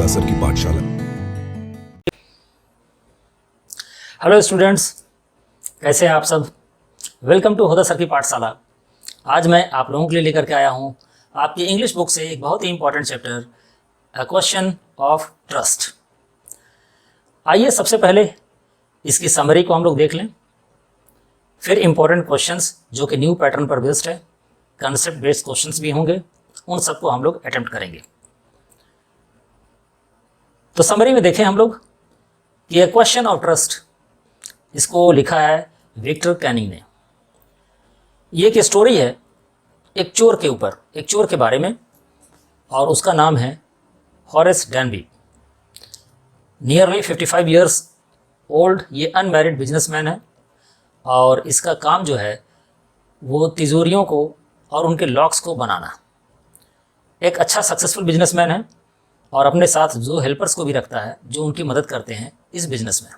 होदा sir की पाठशाला। Hello students, कैसे हैं आप सब। वेलकम टू होदा सर की पाठशाला। आज मैं आप लोगों के लिए लेकर के आया हूं आपकी इंग्लिश बुक से एक बहुत ही important chapter, a question of trust. आइए सबसे पहले इसकी समरी को हम लोग देख लें, फिर इंपॉर्टेंट क्वेश्चंस जो कि न्यू पैटर्न पर बेस्ड है, कंसेप्ट बेस्ड क्वेश्चंस भी होंगे, उन सबको हम लोग अटेम्प्ट करेंगे। तो समरी में देखें हम लोग कि अ क्वेश्चन ऑफ ट्रस्ट, इसको लिखा है विक्टर कैनिंग ने। ये एक स्टोरी है एक चोर के ऊपर, एक चोर के बारे में, और उसका नाम है हॉरेस डैनबी। नियरली 55 ईयर्स ओल्ड ये अनमैरिड बिजनेसमैन है, और इसका काम जो है वो तिजोरियों को और उनके लॉक्स को बनाना। एक अच्छा सक्सेसफुल बिजनेसमैन है और अपने साथ जो हेल्पर्स को भी रखता है जो उनकी मदद करते हैं इस बिजनेस में।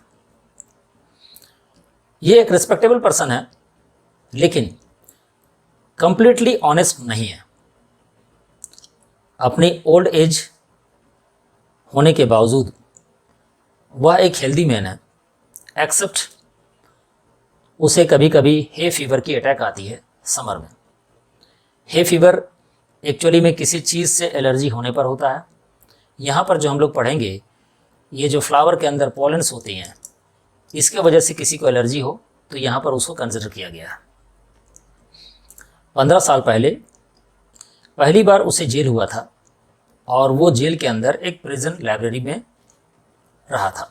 ये एक रिस्पेक्टेबल पर्सन है, लेकिन कंप्लीटली ऑनेस्ट नहीं है। अपनी ओल्ड एज होने के बावजूद वह एक हेल्दी मैन है, एक्सेप्ट उसे कभी कभी हे फीवर की अटैक आती है समर में। हे फीवर एक्चुअली में किसी चीज़ से एलर्जी होने पर होता है। यहाँ पर जो हम लोग पढ़ेंगे, ये जो फ्लावर के अंदर पॉलेंस होती हैं, इसके वजह से किसी को एलर्जी हो तो यहाँ पर उसको कंसिडर किया गया है। 15 साल पहले पहली बार उसे जेल हुआ था, और वो जेल के अंदर एक प्रिजन लाइब्रेरी में रहा था।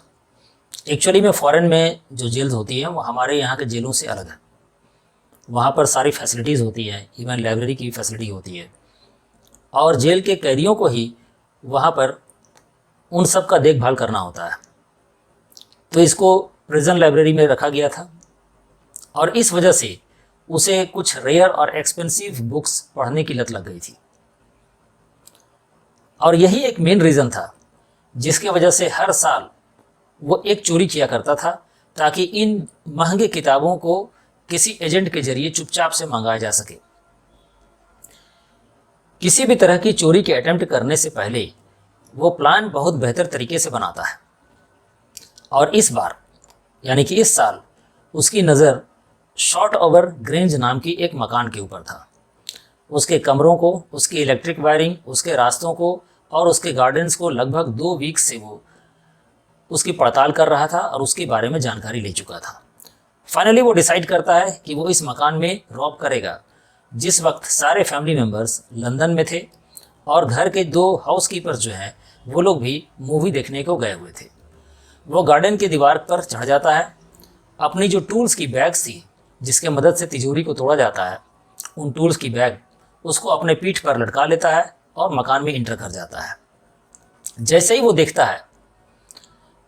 एक्चुअली में फॉरेन में जो जेल्स होती हैं वो हमारे यहाँ के जेलों से अलग है। वहाँ पर सारी फैसिलिटीज़ होती हैं, इवन लाइब्रेरी की फैसिलिटी होती है, और जेल के कैदियों को ही वहाँ पर उन सब का देखभाल करना होता है। तो इसको प्रिजन लाइब्रेरी में रखा गया था, और इस वजह से उसे कुछ रेयर और एक्सपेंसिव बुक्स पढ़ने की लत लग गई थी। और यही एक मेन रीज़न था जिसकी वजह से हर साल वो एक चोरी किया करता था, ताकि इन महंगे किताबों को किसी एजेंट के जरिए चुपचाप से मंगाया जा सके। किसी भी तरह की चोरी के अटेम्प्ट करने से पहले वो प्लान बहुत बेहतर तरीके से बनाता है, और इस बार यानी कि इस साल उसकी नज़र शॉर्ट ओवर ग्रेंज नाम की एक मकान के ऊपर था। उसके कमरों को, उसकी इलेक्ट्रिक वायरिंग, उसके रास्तों को और उसके गार्डन्स को लगभग 2 वीक से वो उसकी पड़ताल कर रहा था और उसके बारे में जानकारी ले चुका था। फाइनली वो डिसाइड करता है कि वो इस मकान में रॉब करेगा, जिस वक्त सारे फैमिली मेम्बर्स लंदन में थे, और घर के 2 हाउसकीपर्स जो हैं वो लोग भी मूवी देखने को गए हुए थे। वो गार्डन की दीवार पर चढ़ जाता है, अपनी जो टूल्स की बैग्स थी जिसके मदद से तिजोरी को तोड़ा जाता है, उन टूल्स की बैग उसको अपने पीठ पर लटका लेता है और मकान में इंटर कर जाता है। जैसे ही वो देखता है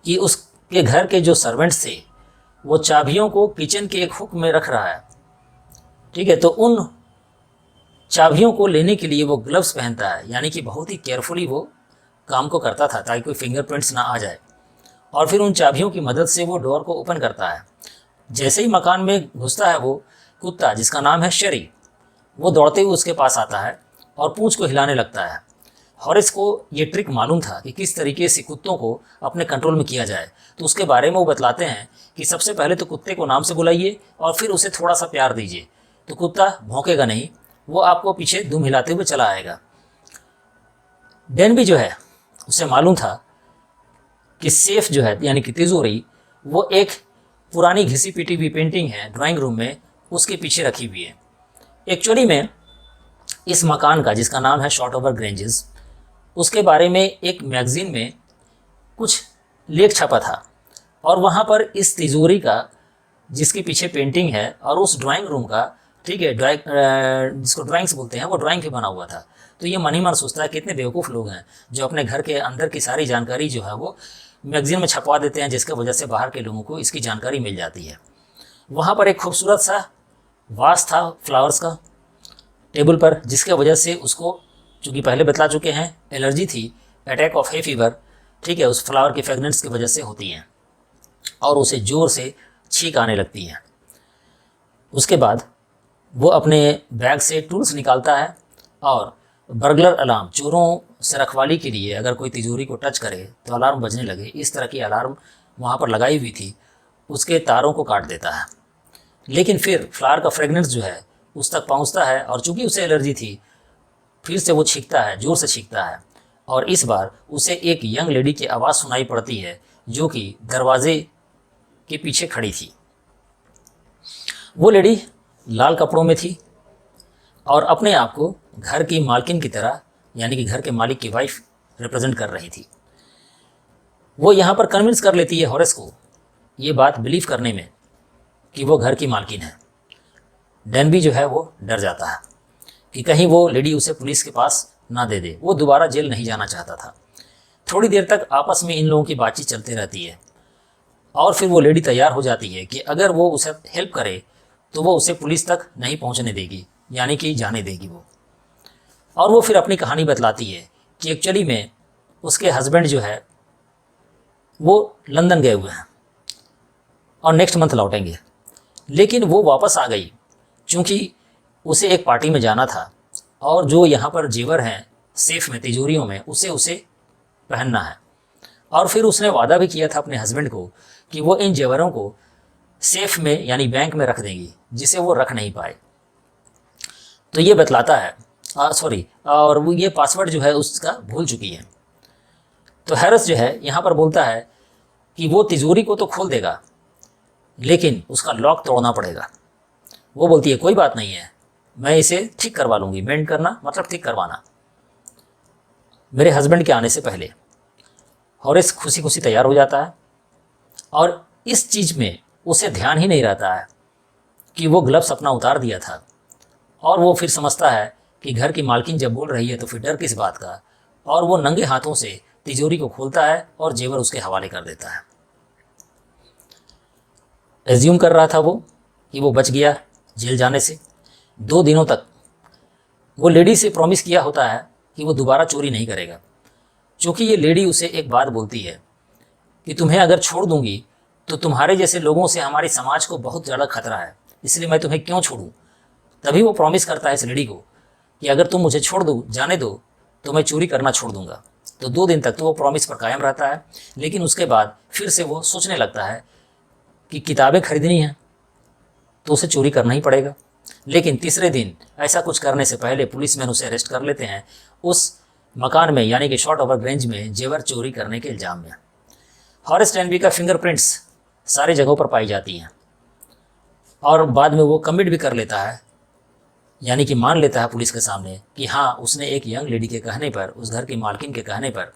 कि उसके घर के जो सर्वेंट्स थे वो चाबियों को किचन के एक हुक में रख रहा है, ठीक है, तो उन चाबियों को लेने के लिए वो ग्लव्स पहनता है, यानी कि बहुत ही केयरफुली वो काम को करता था ताकि कोई फिंगरप्रिंट्स ना आ जाए। और फिर उन चाबियों की मदद से वो डोर को ओपन करता है। जैसे ही मकान में घुसता है वो कुत्ता, जिसका नाम है शेरी, वो दौड़ते हुए उसके पास आता है और पूंछ को हिलाने लगता है। हॉरेस को ये ट्रिक मालूम था कि किस तरीके से कुत्तों को अपने कंट्रोल में किया जाए, तो उसके बारे में वो बतलाते हैं कि सबसे पहले तो कुत्ते को नाम से बुलाइए और फिर उसे थोड़ा सा प्यार दीजिए, तो कुत्ता भौंकेगा नहीं, वो आपको पीछे दुम हिलाते हुए चला आएगा। डैनबी जो है उसे मालूम था कि सेफ जो है यानी कि तिजोरी, वो एक पुरानी घिसी पिटी हुई पेंटिंग है ड्राइंग रूम में, उसके पीछे रखी हुई है। एक्चुअली में इस मकान का, जिसका नाम है शॉर्ट ओवर ग्रेंजेस, उसके बारे में एक मैगजीन में कुछ लेख छपा था, और वहाँ पर इस तिजोरी का, जिसके पीछे पेंटिंग है, और उस ड्राइंग रूम का, ठीक है, जिसको ड्राइंग्स बोलते हैं, वो ड्राइंग भी बना हुआ था। तो ये मन ही मन सोचता है कितने बेवकूफ़ लोग हैं जो अपने घर के अंदर की सारी जानकारी जो है वो मैगजीन में छपवा देते हैं, जिसकी वजह से बाहर के लोगों को इसकी जानकारी मिल जाती है। वहाँ पर एक खूबसूरत सा वास था फ्लावर्स का टेबल पर, जिसके वजह से उसको, चूँकि पहले बतला चुके हैं, एलर्जी थी, अटैक ऑफ हे फीवर, ठीक है, उस फ्लावर की फ्रेगनेंस की वजह से होती हैं, और उसे ज़ोर से छींक आने लगती है। उसके बाद वो अपने बैग से टूल्स निकालता है और बर्गलर अलार्म, चोरों उसे रखवाली के लिए अगर कोई तिजोरी को टच करे तो अलार्म बजने लगे, इस तरह की अलार्म वहाँ पर लगाई हुई थी, उसके तारों को काट देता है। लेकिन फिर फ्लावर का फ्रेगनेंस जो है उस तक पहुँचता है और चूंकि उसे एलर्जी थी, फिर से वो छींकता है, ज़ोर से छींकता है और इस बार उसे एक यंग लेडी की आवाज़ सुनाई पड़ती है जो कि दरवाजे के पीछे खड़ी थी। वो लेडी लाल कपड़ों में थी और अपने आप को घर की मालकिन की तरह, यानी कि घर के मालिक की वाइफ रिप्रेजेंट कर रही थी। वो यहाँ पर कन्विंस कर लेती है हॉरेस को ये बात बिलीव करने में कि वो घर की मालकिन है। डेनबी जो है वो डर जाता है कि कहीं वो लेडी उसे पुलिस के पास ना दे दे। वो दोबारा जेल नहीं जाना चाहता था। थोड़ी देर तक आपस में इन लोगों की बातचीत चलती रहती है और फिर वो लेडी तैयार हो जाती है कि अगर वो उसे हेल्प करे तो वो उसे पुलिस तक नहीं पहुंचने देगी, यानी कि जाने देगी वो। और वो फिर अपनी कहानी बतलाती है कि एक्चुअली में उसके हस्बैंड जो है वो लंदन गए हुए हैं और नेक्स्ट मंथ लौटेंगे, लेकिन वो वापस आ गई क्योंकि उसे एक पार्टी में जाना था और जो यहाँ पर जेवर हैं सेफ में, तिजोरियों में, उसे पहनना है। और फिर उसने वादा भी किया था अपने हस्बैंड को कि वो इन जेवरों को सेफ में यानी बैंक में रख देंगी, जिसे वो रख नहीं पाए। तो ये बतलाता है और वो ये पासवर्ड जो है उसका भूल चुकी है। तो हैरिस जो है यहाँ पर बोलता है कि वो तिजोरी को तो खोल देगा लेकिन उसका लॉक तोड़ना पड़ेगा। वो बोलती है कोई बात नहीं है, मैं इसे ठीक करवा लूँगी। मेंट करना मतलब ठीक करवाना, मेरे हस्बैंड के आने से पहले। हॉरेस खुशी खुशी तैयार हो जाता है और इस चीज़ में उसे ध्यान ही नहीं रहता है कि वो ग्लव्स अपना उतार दिया था। और वो फिर समझता है कि घर की मालकिन जब बोल रही है तो फिर डर किस बात का, और वो नंगे हाथों से तिजोरी को खोलता है और जेवर उसके हवाले कर देता है। एज्यूम कर रहा था वो कि वो बच गया जेल जाने से। 2 दिनों तक वो लेडी से प्रॉमिस किया होता है कि वो दोबारा चोरी नहीं करेगा, क्योंकि ये लेडी उसे एक बात बोलती है कि तुम्हें अगर छोड़ दूंगी तो तुम्हारे जैसे लोगों से हमारे समाज को बहुत ज़्यादा खतरा है, इसलिए मैं तुम्हें क्यों छोड़ूं। तभी वो प्रॉमिस करता है इस लेडी को कि अगर तुम मुझे छोड़ दो, जाने दो, तो मैं चोरी करना छोड़ दूंगा। तो 2 दिन तक तो वो प्रॉमिस पर कायम रहता है, लेकिन उसके बाद फिर से वो सोचने लगता है कि किताबें खरीदनी हैं तो उसे चोरी करना ही पड़ेगा। लेकिन तीसरे दिन ऐसा कुछ करने से पहले पुलिसमैन उसे अरेस्ट कर लेते हैं उस मकान में, यानी कि शॉर्ट ओवर ग्रेंज में, जेवर चोरी करने के इल्ज़ाम में। हॉरेस डेनबी का फिंगरप्रिंट्स सारी जगहों पर पाई जाती हैं और बाद में वो कमिट भी कर लेता है, यानी कि मान लेता है पुलिस के सामने कि हाँ, उसने एक यंग लेडी के कहने पर, उस घर की मालकिन के कहने पर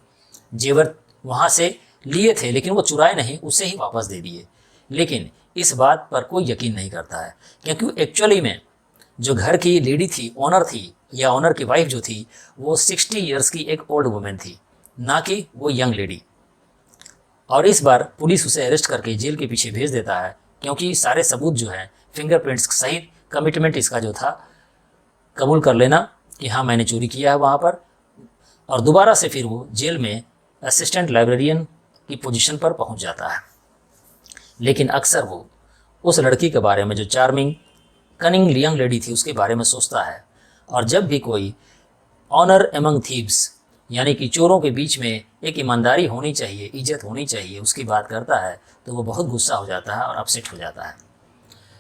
जेवर वहाँ से लिए थे, लेकिन वो चुराए नहीं, उसे ही वापस दे दिए। लेकिन इस बात पर कोई यकीन नहीं करता है, क्योंकि एक्चुअली में जो घर की लेडी थी, ओनर थी या ओनर की वाइफ जो थी, वो 60 ईयर्स की एक ओल्ड वुमेन थी, ना कि वो यंग लेडी। और इस बार पुलिस उसे अरेस्ट करके जेल के पीछे भेज देता है, क्योंकि सारे सबूत जो हैं, फिंगरप्रिंट्स सहित कमिटमेंट इसका जो था, कबूल कर लेना कि हाँ मैंने चोरी किया है वहाँ पर। और दोबारा से फिर वो जेल में असिस्टेंट लाइब्रेरियन की पोजीशन पर पहुँच जाता है। लेकिन अक्सर वो उस लड़की के बारे में, जो चार्मिंग कनिंग यंग लेडी थी, उसके बारे में सोचता है। और जब भी कोई ऑनर एमंग थीव्स, यानी कि चोरों के बीच में एक ईमानदारी होनी चाहिए, इज्जत होनी चाहिए, उसकी बात करता है तो वो बहुत गुस्सा हो जाता है और अपसेट हो जाता है।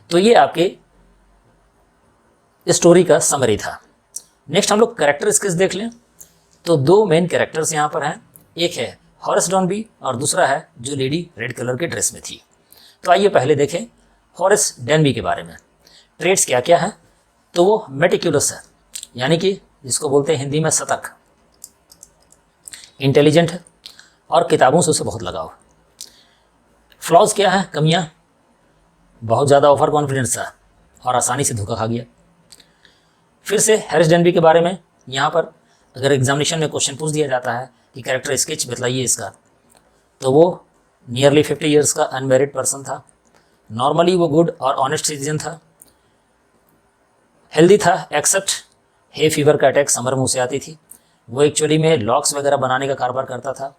तो ये आपके स्टोरी का समरी था। नेक्स्ट हम लोग कैरेक्टर स्केच देख लें। तो 2 मेन कैरेक्टर्स यहाँ पर हैं, एक है हॉरेस डेनबी और दूसरा है जो लेडी रेड कलर के ड्रेस में थी। तो आइए पहले देखें हॉरेस डेनबी के बारे में। ट्रेड्स क्या क्या हैं? तो वो मेटिक्यूलस है, यानी कि जिसको बोलते हैं हिंदी में सतर्क, इंटेलिजेंट है और किताबों से उसे बहुत लगाव। फ्लॉज क्या है, कमियां? बहुत ज़्यादा ओवर कॉन्फिडेंस था और आसानी से धोखा खा गया। फिर से हैरिस डेनबी के बारे में यहाँ पर अगर एग्जामिनेशन में क्वेश्चन पूछ दिया जाता है कि कैरेक्टर स्केच बताइए इसका, तो वो नियरली 50 ईयर्स का अनमैरिड पर्सन था। नॉर्मली वो गुड और ऑनेस्ट सिटीजन था, हेल्दी था एक्सेप्ट हे फीवर का अटैक समर मुँह से आती थी। वो एक्चुअली में लॉक्स वगैरह बनाने का कारोबार करता था,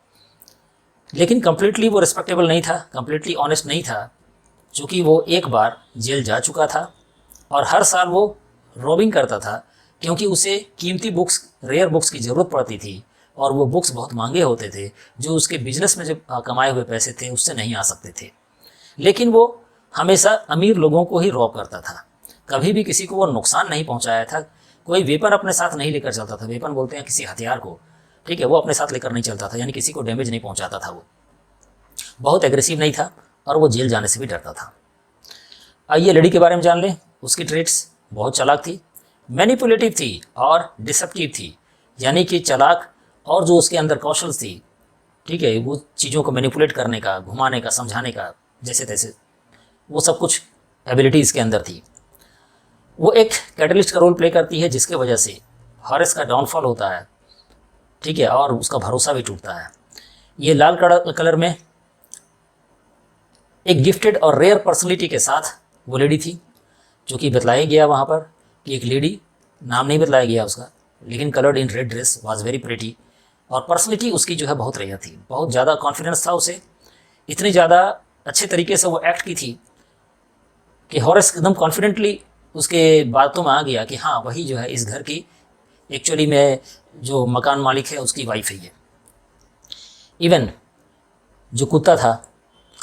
लेकिन कम्प्लीटली वो रिस्पेक्टेबल नहीं था, कम्प्लीटली ऑनेस्ट नहीं था, चूँकि वो एक बार जेल जा चुका था और हर साल वो रॉबिंग करता था, क्योंकि उसे कीमती बुक्स, रेयर बुक्स की ज़रूरत पड़ती थी और वो बुक्स बहुत महंगे होते थे, जो उसके बिजनेस में जो कमाए हुए पैसे थे उससे नहीं आ सकते थे। लेकिन वो हमेशा अमीर लोगों को ही रॉब करता था, कभी भी किसी को वो नुकसान नहीं पहुंचाया था। कोई वेपन अपने साथ नहीं लेकर चलता था, वेपन बोलते हैं किसी हथियार को, ठीक है, वो अपने साथ लेकर नहीं चलता था, यानी किसी को डैमेज नहीं पहुंचाता था। वो बहुत एग्रेसिव नहीं था और वो जेल जाने से भी डरता था। आइए लड़ी के बारे में जान लें। उसकी ट्रेड्स बहुत चालाक थी, मैनिपुलेटिव थी और डिसेप्टिव थी, यानी कि चालाक और जो उसके अंदर कौशल थी, ठीक है, वो चीज़ों को मैनिपुलेट करने का, घुमाने का, समझाने का, जैसे तैसे, वो सब कुछ एबिलिटी इसके अंदर थी। वो एक कैटलिस्ट का रोल प्ले करती है, जिसके वजह से हॉरेस का डाउनफॉल होता है, ठीक है, और उसका भरोसा भी टूटता है। ये लाल कलर में एक गिफ्टेड और रेयर पर्सनैलिटी के साथ वो लेडी थी, जो कि बतलाया गया वहाँ पर कि एक लेडी, नाम नहीं बतलाया गया उसका, लेकिन coloured in red dress, was very pretty, और पर्सनैलिटी उसकी जो है बहुत रेयर थी। बहुत ज़्यादा कॉन्फिडेंस था उसे, इतनी ज़्यादा अच्छे तरीके से वो एक्ट की थी कि हॉरेस एकदम कॉन्फिडेंटली उसके बातों में आ गया कि हाँ, वही जो है इस घर की एक्चुअली में जो मकान मालिक है उसकी वाइफ है ये। इवन जो कुत्ता था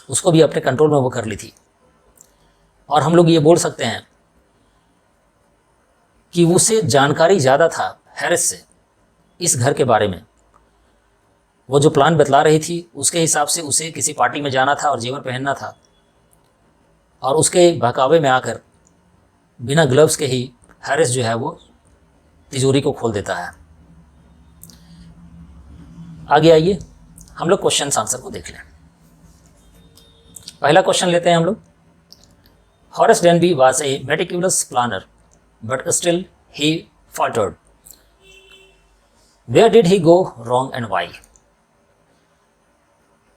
उसको भी अपने कंट्रोल में वो कर ली थी। और हम लोग ये बोल सकते हैं कि उसे जानकारी ज़्यादा था हैरिस से इस घर के बारे में। वो जो प्लान बतला रही थी उसके हिसाब से उसे किसी पार्टी में जाना था और जेवर पहनना था, और उसके बहकावे में आकर बिना ग्लव्स के ही हैरिस जो है वो तिजोरी को खोल देता है। आगे आइए हम लोग क्वेश्चन आंसर को देख लें। पहला क्वेश्चन लेते हैं हम लोग। Horace Denby was a meticulous planner but still he faltered. Where did he go wrong and why?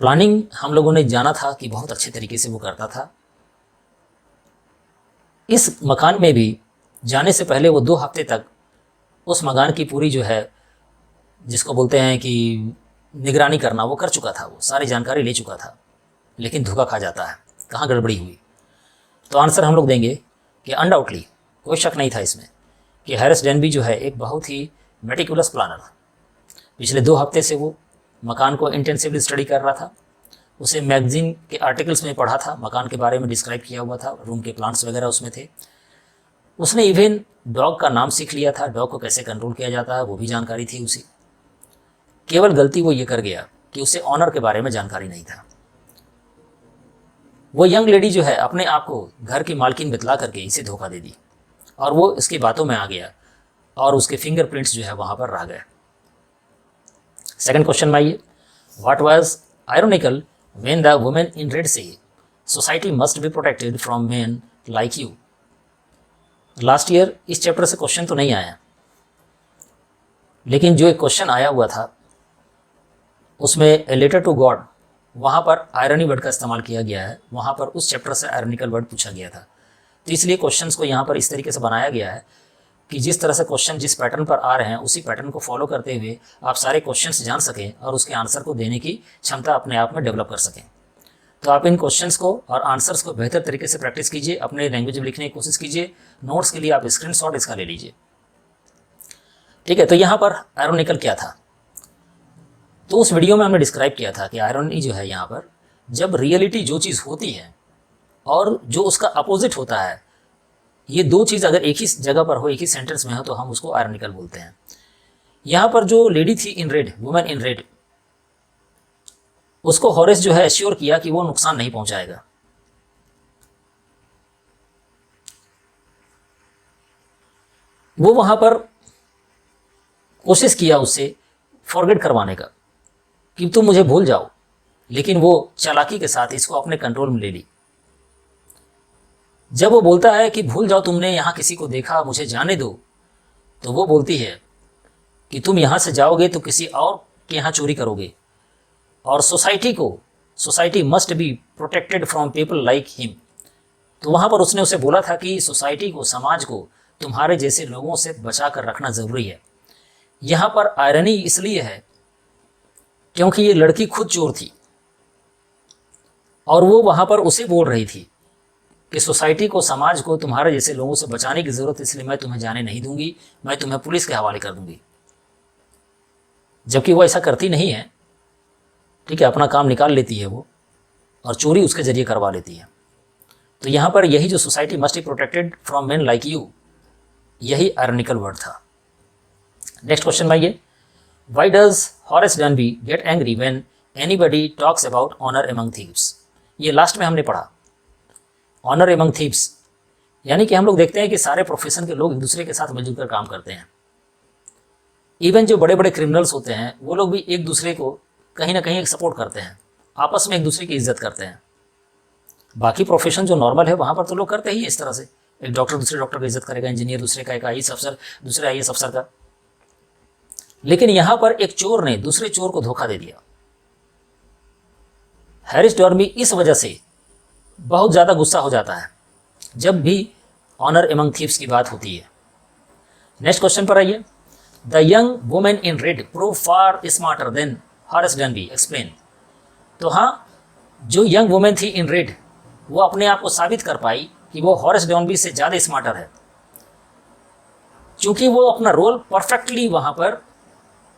Planning हम लोगों ने जाना था कि बहुत अच्छे तरीके से वो करता था। इस मकान में भी जाने से पहले वो 2 हफ्ते तक उस मकान की पूरी जो है, जिसको बोलते हैं कि निगरानी करना, वो कर चुका था, वो सारी जानकारी ले चुका था। लेकिन धोखा खा जाता है, कहाँ गड़बड़ी हुई? तो आंसर हम लोग देंगे कि अनडाउटली, कोई शक नहीं था इसमें, कि हैरिस डेनबी जो है एक बहुत ही मेटिकुलस प्लानर था। पिछले 2 हफ्ते से वो मकान को इंटेंसिवली स्टडी कर रहा था। उसे मैगजीन के आर्टिकल्स में पढ़ा था, मकान के बारे में डिस्क्राइब किया हुआ था, रूम के प्लान्स वगैरह उसमें थे। उसने इवन डॉग का नाम सीख लिया था, डॉग को कैसे कंट्रोल किया जाता है वो भी जानकारी थी उसे। केवल गलती वो ये कर गया कि उसे ऑनर के बारे में जानकारी नहीं था। वो यंग लेडी जो है अपने आप को घर की मालकिन बतला करके इसे धोखा दे दी, और वो इसकी बातों में आ गया और उसके फिंगरप्रिंट्स जो है वहाँ पर रह गए। सेकंड क्वेश्चन में आइए। What was ironical when the women in red से society must be protected from men like you? Last year इस चैप्टर से क्वेश्चन तो नहीं आया, लेकिन जो एक क्वेश्चन आया हुआ था उसमें ए लेटर टू गॉड, वहाँ पर आयरनी वर्ड का इस्तेमाल किया गया है। वहाँ पर उस चैप्टर से आयरनिकल वर्ड पूछा गया था, तो इसलिए क्वेश्चंस को यहाँ पर इस तरीके से बनाया गया है कि जिस तरह से क्वेश्चन जिस पैटर्न पर आ रहे हैं उसी पैटर्न को फॉलो करते हुए आप सारे क्वेश्चंस जान सकें और उसके आंसर को देने की क्षमता अपने आप में डेवलप कर सकें। तो आप इन क्वेश्चंस को और आंसर्स को बेहतर तरीके से प्रैक्टिस कीजिए, अपने लैंग्वेज में लिखने की कोशिश कीजिए। नोट्स के लिए आप स्क्रीनशॉट इसका ले लीजिए, ठीक है। तो यहाँ पर आयरोनिकल क्या था, तो उस वीडियो में हमने डिस्क्राइब किया था कि आयरनी जो है यहाँ पर, जब रियलिटी जो चीज़ होती है और जो उसका अपोजिट होता है, ये 2 चीज़ अगर एक ही जगह पर हो, एक ही सेंटेंस में हो, तो हम उसको आयरनिकल बोलते हैं। यहाँ पर जो लेडी थी in red, women in red, उसको हॉरेस जो है एश्योर किया कि वो नुकसान नहीं पहुंचाएगा। वो वहां पर कोशिश किया उससे फॉरगेट करवाने का कि तुम मुझे भूल जाओ, लेकिन वो चालाकी के साथ इसको अपने कंट्रोल में ले ली। जब वो बोलता है कि भूल जाओ, तुमने यहाँ किसी को देखा, मुझे जाने दो, तो वो बोलती है कि तुम यहाँ से जाओगे तो किसी और के यहाँ चोरी करोगे, और society must be protected from people like him. तो वहाँ पर उसने उसे बोला था कि सोसाइटी को, समाज को तुम्हारे जैसे लोगों से बचा कर रखना ज़रूरी है। यहाँ पर आयरनी इसलिए है क्योंकि ये लड़की खुद चोर थी और वो वहाँ पर उसे बोल रही थी कि सोसाइटी को, समाज को तुम्हारे जैसे लोगों से बचाने की ज़रूरत है, इसलिए मैं तुम्हें जाने नहीं दूंगी, मैं तुम्हें पुलिस के हवाले कर दूंगी। जबकि वो ऐसा करती नहीं है, ठीक है, अपना काम निकाल लेती है वो और चोरी उसके जरिए करवा लेती है। तो यहाँ पर यही जो society must be protected from men like you, यही आयरनिकल वर्ड था। नेक्स्ट क्वेश्चन भाई ये, why does Horace Danby get angry when anybody talks about honour among thieves. ये लास्ट में हमने पढ़ा, ऑनर एमंग थीव्स यानी कि हम लोग देखते हैं कि सारे प्रोफेशन के लोग एक दूसरे के साथ मिलजुल कर काम करते हैं। इवन जो बड़े बड़े क्रिमिनल्स होते हैं वो लोग भी एक दूसरे को कहीं ना कहीं एक सपोर्ट करते हैं, आपस में एक दूसरे की इज्जत करते हैं। बाकी प्रोफेशन जो नॉर्मल है वहाँ पर तो लोग करते ही इस तरह से, एक डॉक्टर दूसरे डॉक्टर की इज्जत करेगा, इंजीनियर दूसरे का, एक IAS अफसर दूसरे IAS अफसर का। लेकिन यहाँ पर एक चोर ने दूसरे चोर को धोखा दे दिया। हैरिस डॉर्मी इस वजह से बहुत ज़्यादा गुस्सा हो जाता है जब भी ऑनर एमंग थीव्स की बात होती है। नेक्स्ट क्वेश्चन पर आइए, the young women in red prove far smarter than Horace Danby, explain. तो हाँ, जो यंग वुमेन थी इन रेड वो अपने आप को साबित कर पाई कि वो हॉरेस डनबी से ज़्यादा स्मार्टर है, क्योंकि वो अपना रोल परफेक्टली वहाँ पर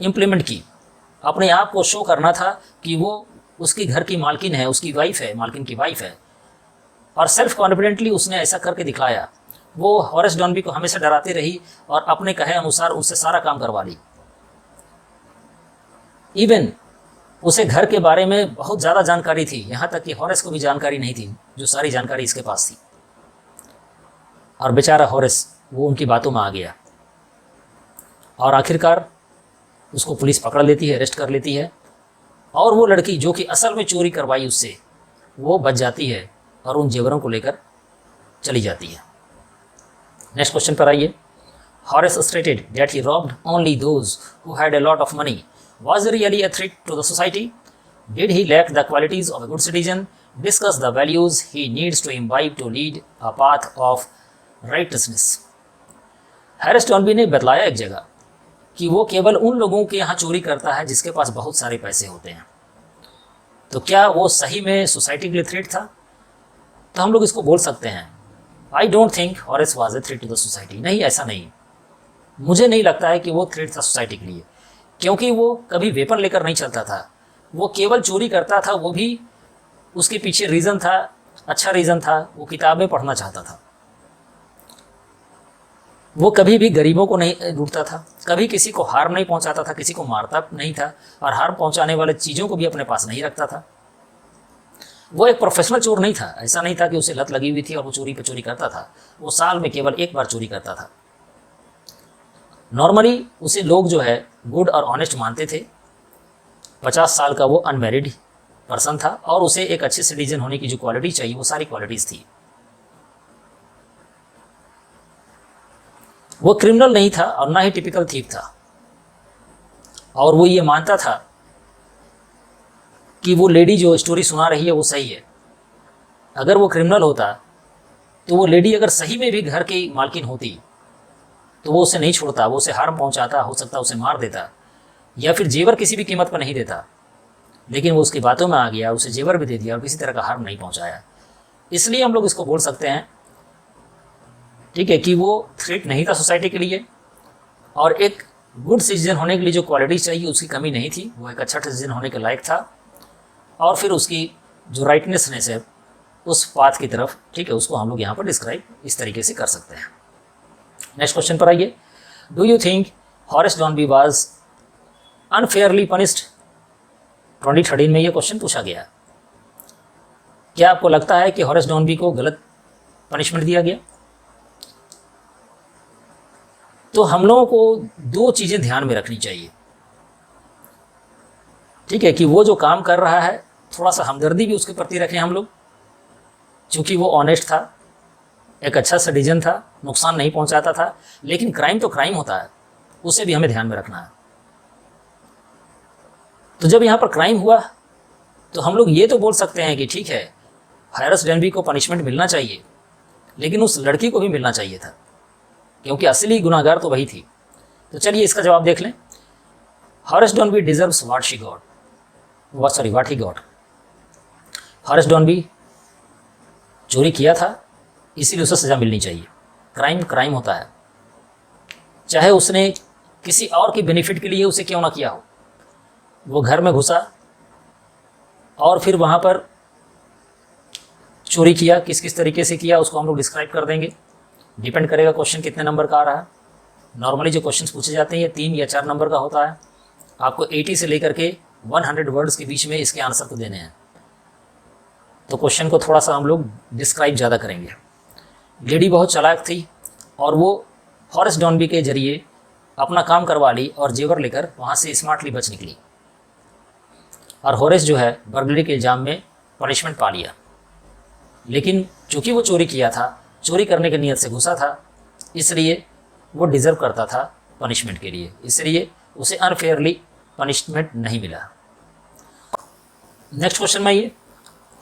इम्प्लीमेंट की। अपने आप को शो करना था कि वो उसकी घर की मालकिन है, उसकी वाइफ है, मालकिन की वाइफ है, और सेल्फ कॉन्फिडेंटली उसने ऐसा करके दिखाया। वो हॉरेस डनबी को हमेशा डराती रही और अपने कहे अनुसार उससे सारा काम करवा ली। इवन उसे घर के बारे में बहुत ज़्यादा जानकारी थी, यहाँ तक कि हॉरेस को भी जानकारी नहीं थी, जो सारी जानकारी इसके पास थी। और बेचारा हॉरेस वो उनकी बातों में आ गया और आखिरकार उसको पुलिस पकड़ लेती है, अरेस्ट कर लेती है, और वो लड़की जो कि असल में चोरी करवाई उससे, वो बच जाती है और उन जेवरों को लेकर चली जाती है। नेक्स्ट क्वेश्चन पर आइए, Horace stated that he robbed only those who had a lot of money. Was really a threat to the society? Did he lack the qualities of a good citizen? Discuss the values he needs to imbibe to lead a path of righteousness. Horace Danby ने बतलाया एक जगह कि वो केवल उन लोगों के यहाँ चोरी करता है जिसके पास बहुत सारे पैसे होते हैं। तो क्या वो सही में सोसाइटी के लिए थ्रेट था? तो हम लोग इसको बोल सकते हैं, I don't think Horace was a threat to the society. नहीं, ऐसा नहीं, मुझे नहीं लगता है कि वो थ्रेट था सोसाइटी के लिए, क्योंकि वो कभी वेपन लेकर नहीं चलता था, वो केवल चोरी करता था। वो भी उसके पीछे रीज़न था, अच्छा रीज़न था, वो किताबें पढ़ना चाहता था। वो कभी भी गरीबों को नहीं लूटता था, कभी किसी को हार्म नहीं पहुंचाता था, किसी को मारता नहीं था, और हार्म पहुंचाने वाले चीज़ों को भी अपने पास नहीं रखता था। वो एक प्रोफेशनल चोर नहीं था, ऐसा नहीं था कि उसे लत लगी हुई थी और वो चोरी पे चोरी करता था। वो साल में केवल एक बार चोरी करता था। नॉर्मली उसे लोग जो है गुड और ऑनेस्ट मानते थे। 50 साल का वो अनमैरिड पर्सन था और उसे एक अच्छे सिटीजन होने की जो क्वालिटी चाहिए वो सारी क्वालिटीज़ थी। वो क्रिमिनल नहीं था और ना ही टिपिकल थीफ था, और वो ये मानता था कि वो लेडी जो स्टोरी सुना रही है वो सही है। अगर वो क्रिमिनल होता तो वो लेडी अगर सही में भी घर की मालकिन होती तो वो उसे नहीं छोड़ता, वो उसे हार्म पहुंचाता, हो सकता उसे मार देता, या फिर जेवर किसी भी कीमत पर नहीं देता। लेकिन वो उसकी बातों में आ गया, उसे जेवर भी दे दिया और किसी तरह का हार्म नहीं पहुंचाया। इसलिए हम लोग इसको बोल सकते हैं, ठीक है, कि वो थ्रेट नहीं था सोसाइटी के लिए, और एक गुड सिटीजन होने के लिए जो क्वालिटी चाहिए उसकी कमी नहीं थी। वो एक अच्छा सिटीजन होने के लायक था, और फिर उसकी जो राइटनेसनेस है उस पाथ की तरफ, ठीक है, उसको हम लोग यहाँ पर डिस्क्राइब इस तरीके से कर सकते हैं। नेक्स्ट क्वेश्चन पर आइए, do you think Horace Danby was unfairly punished? 2013 में ये क्वेश्चन पूछा गया। क्या आपको लगता है कि हॉरेस डॉनबी को गलत पनिशमेंट दिया गया? तो हम लोगों को दो चीज़ें ध्यान में रखनी चाहिए, ठीक है, कि वो जो काम कर रहा है थोड़ा सा हमदर्दी भी उसके प्रति रखें हम लोग, क्योंकि वो ऑनेस्ट था, एक अच्छा सिटीजन था, नुकसान नहीं पहुंचाता था। लेकिन क्राइम तो क्राइम होता है, उसे भी हमें ध्यान में रखना है। तो जब यहाँ पर क्राइम हुआ तो हम लोग ये तो बोल सकते हैं कि ठीक है, हॉरेस डॉनबी को पनिशमेंट मिलना चाहिए, लेकिन उस लड़की को भी मिलना चाहिए था, क्योंकि असली गुनाहगार तो वही थी। तो चलिए इसका जवाब देख लें। Horace Danby deserves what she got, what he got. Horace Danby चोरी किया था, इसीलिए उसे सज़ा मिलनी चाहिए। क्राइम क्राइम होता है, चाहे उसने किसी और की बेनिफिट के लिए उसे क्यों ना किया हो, वो घर में घुसा और फिर वहाँ पर चोरी किया। किस किस तरीके से किया उसको हम लोग डिस्क्राइब कर देंगे। डिपेंड करेगा क्वेश्चन कितने नंबर का आ रहा है। नॉर्मली जो क्वेश्चंस पूछे जाते हैं ये 3 या 4 नंबर का होता है। आपको 80 से लेकर के 100 वर्ड्स के बीच में इसके आंसर को देने हैं। तो क्वेश्चन को थोड़ा सा हम लोग डिस्क्राइब ज़्यादा करेंगे। लेडी बहुत चालाक थी और वो हॉरेस डॉनबी के जरिए अपना काम करवा ली और जेवर लेकर वहाँ से स्मार्टली बच निकली। और हॉरेस जो है बर्गलरी के इल्ज़ाम में पनिशमेंट पा लिया, लेकिन चूँकि वो चोरी किया था, चोरी करने की नीयत से घुसा था, इसलिए वो डिज़र्व करता था पनिशमेंट के लिए, इसलिए उसे अनफेयरली पनिशमेंट नहीं मिला। नेक्स्ट क्वेश्चन में ये,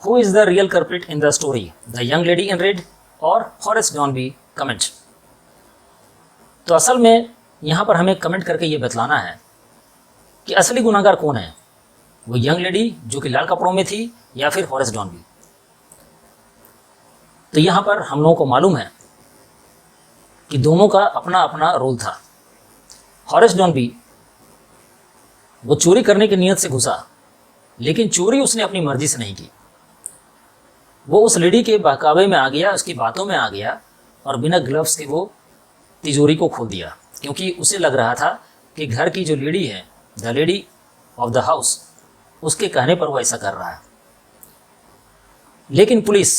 who is the real culprit in the story, the young lady in red और हॉरेस डॉनबी? कमेंट। तो असल में यहाँ पर हमें कमेंट करके ये बतलाना है कि असली गुनाहगार कौन है, वो यंग लेडी जो कि लाल कपड़ों में थी या फिर हॉरेस डॉनबी। तो यहाँ पर हम लोगों को मालूम है कि दोनों का अपना अपना रोल था। हॉरेस डॉनबी वो चोरी करने की नीयत से घुसा, लेकिन चोरी उसने अपनी मर्जी से नहीं की। वो उस लेडी के बहकावे में आ गया, उसकी बातों में आ गया और बिना ग्लव्स के वो तिजोरी को खोल दिया, क्योंकि उसे लग रहा था कि घर की जो लेडी है, the lady of the house, उसके कहने पर वो ऐसा कर रहा है। लेकिन पुलिस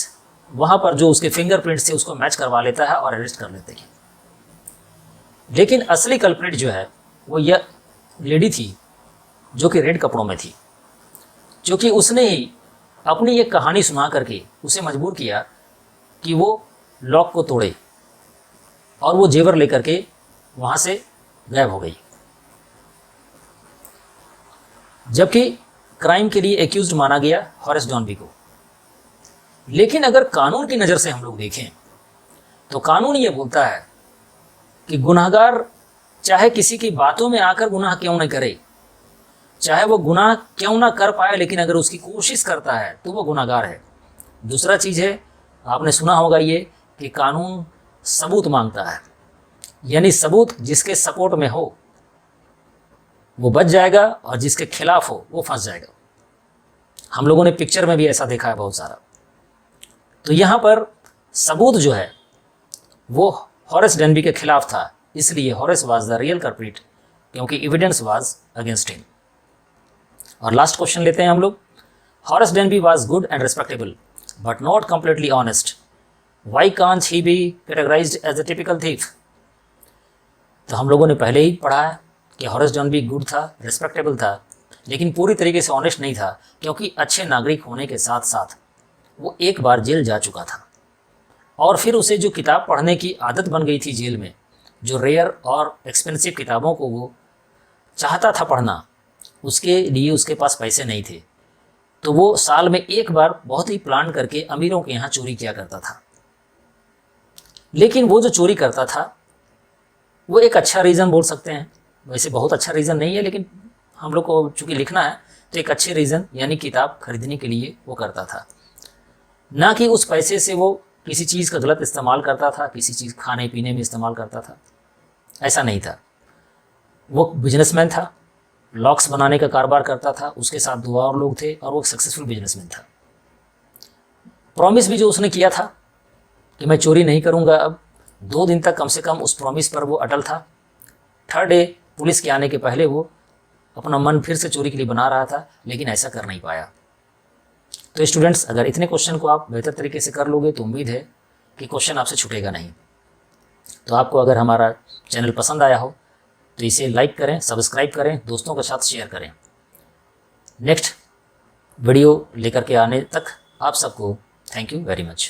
वहाँ पर जो उसके फिंगरप्रिंट्स थे उसको मैच करवा लेता है और अरेस्ट कर लेते हैं। लेकिन असली कल्प्रिट जो है वो यह लेडी थी जो कि रेड कपड़ों में थी, जो कि उसने ही अपनी एक कहानी सुना करके उसे मजबूर किया कि वो लॉक को तोड़े और वो जेवर लेकर के वहाँ से गायब हो गई। जबकि क्राइम के लिए एक्यूज्ड माना गया हॉरेस डॉनबी को। लेकिन अगर कानून की नज़र से हम लोग देखें तो कानून ये बोलता है कि गुनाहगार चाहे किसी की बातों में आकर गुनाह क्यों न करे, चाहे वो गुनाह क्यों ना कर पाए, लेकिन अगर उसकी कोशिश करता है तो वो गुनाहगार है। दूसरा चीज़ है, आपने सुना होगा ये कि कानून सबूत मांगता है, यानी सबूत जिसके सपोर्ट में हो वो बच जाएगा और जिसके खिलाफ हो वो फंस जाएगा। हम लोगों ने पिक्चर में भी ऐसा देखा है बहुत सारा। तो यहाँ पर सबूत जो है वो हॉरेस डॉनबी के खिलाफ था, इसलिए Horace was the real culprit, क्योंकि एविडेंस वाज अगेंस्ट हिम। और लास्ट क्वेश्चन लेते हैं हम लोग। Horace Danby was good and respectable but not completely honest, why can't he be categorised as a typical thief? तो हम लोगों ने पहले ही पढ़ा है कि हॉरेस डॉनबी गुड था, रिस्पेक्टेबल था, लेकिन पूरी तरीके से ऑनेस्ट नहीं था, क्योंकि अच्छे नागरिक होने के साथ साथ वो एक बार जेल जा चुका था और फिर उसे जो किताब पढ़ने की आदत बन गई थी जेल में, जो रेयर और एक्सपेंसिव किताबों को वो चाहता था पढ़ना, उसके लिए उसके पास पैसे नहीं थे। तो वो साल में एक बार बहुत ही प्लान करके अमीरों के यहाँ चोरी किया करता था। लेकिन वो जो चोरी करता था वो एक अच्छा रीज़न बोल सकते हैं, वैसे बहुत अच्छा रीज़न नहीं है, लेकिन हम लोग को चूँकि लिखना है तो एक अच्छे रीज़न यानी किताब खरीदने के लिए वो करता था, ना कि उस पैसे से वो किसी चीज़ का गलत इस्तेमाल करता था, किसी चीज़ खाने पीने में इस्तेमाल करता था। ऐसा नहीं था। वो बिजनेसमैन था, लॉक्स बनाने का कारोबार करता था, उसके साथ 2 और लोग थे और वो सक्सेसफुल बिजनेसमैन था। प्रॉमिस भी जो उसने किया था कि मैं चोरी नहीं करूँगा, अब 2 दिन तक कम से कम उस प्रॉमिस पर वो अटल था। 3rd डे पुलिस के आने के पहले वो अपना मन फिर से चोरी के लिए बना रहा था, लेकिन ऐसा कर नहीं पाया। तो स्टूडेंट्स, अगर इतने क्वेश्चन को आप बेहतर तरीके से कर लोगे तो उम्मीद है कि क्वेश्चन आपसे छूटेगा नहीं। तो आपको अगर हमारा चैनल पसंद आया हो तो इसे लाइक करें, सब्सक्राइब करें, दोस्तों के साथ शेयर करें। नेक्स्ट वीडियो लेकर के आने तक आप सबको थैंक यू वेरी मच।